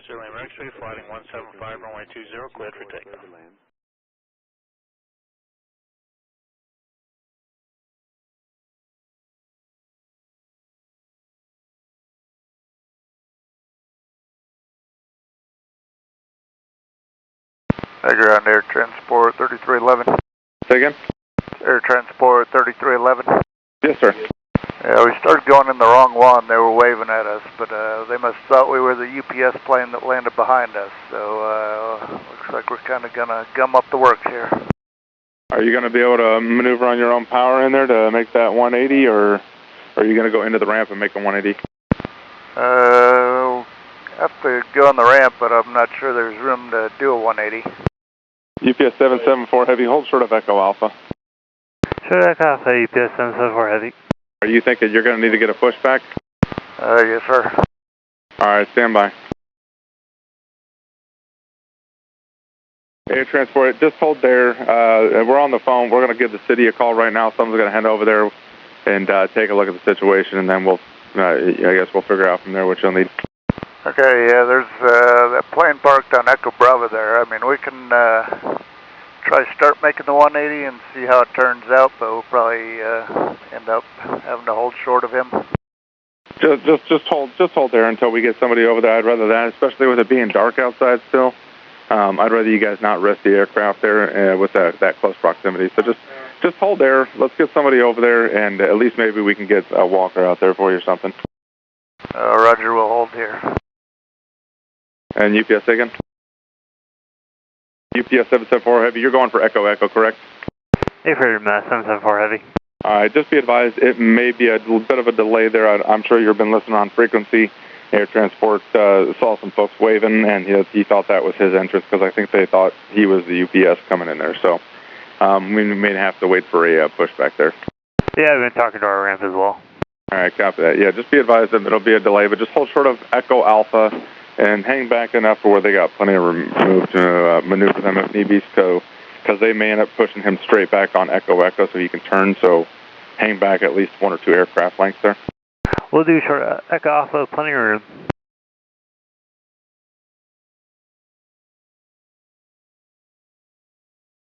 Lima X-ray, flighting 175, runway 20, cleared for takeoff. Ground Air Transport 3311. Say again? Air Transport 3311. Yes, sir. Yeah, we started going in the wrong one. They were waving at us, but they must have thought we were the UPS plane that landed behind us. So looks like we're kind of going to gum up the works here. Are you going to be able to maneuver on your own power in there to make that 180, or are you going to go into the ramp and make a 180? Have to go on the ramp, but I'm not sure there's room to do a 180. UPS 774 Heavy, hold short of Echo Alpha. Short Echo Alpha, UPS 774 Heavy. Are you thinking you're going to need to get a pushback? Yes, sir. All right, stand by. Air Transport, just hold there. We're on the phone. We're going to give the city a call right now. Someone's going to head over there and take a look at the situation, and then I guess we'll figure out from there what you'll need. Okay, yeah, there's that plane parked on Echo Bravo there. I mean, we can try start making the 180 and see how it turns out, but we'll probably end up having to hold short of him. Just hold there until we get somebody over there. I'd rather that, especially with it being dark outside still. I'd rather you guys not risk the aircraft there with that close proximity. So just hold there. Let's get somebody over there, and at least maybe we can get a walker out there for you or something. Roger, we'll hold here. And UPS again? UPS 774 Heavy, you're going for Echo Echo, correct? Hey, for 774 Heavy. All right, just be advised, it may be a little bit of a delay there. I'm sure you've been listening on frequency. Air Transport saw some folks waving, and he thought that was his entrance because I think they thought he was the UPS coming in there. So we may have to wait for a pushback there. Yeah, I've been talking to our ramp as well. All right, copy that. Yeah, just be advised that it'll be a delay, but just hold short of Echo Alpha and hang back enough to where they got plenty of room to maneuver them if need be, because they may end up pushing him straight back on Echo Echo so he can turn, so hang back at least 1 or 2 aircraft lengths there. We'll do short Echo Alpha, plenty of room.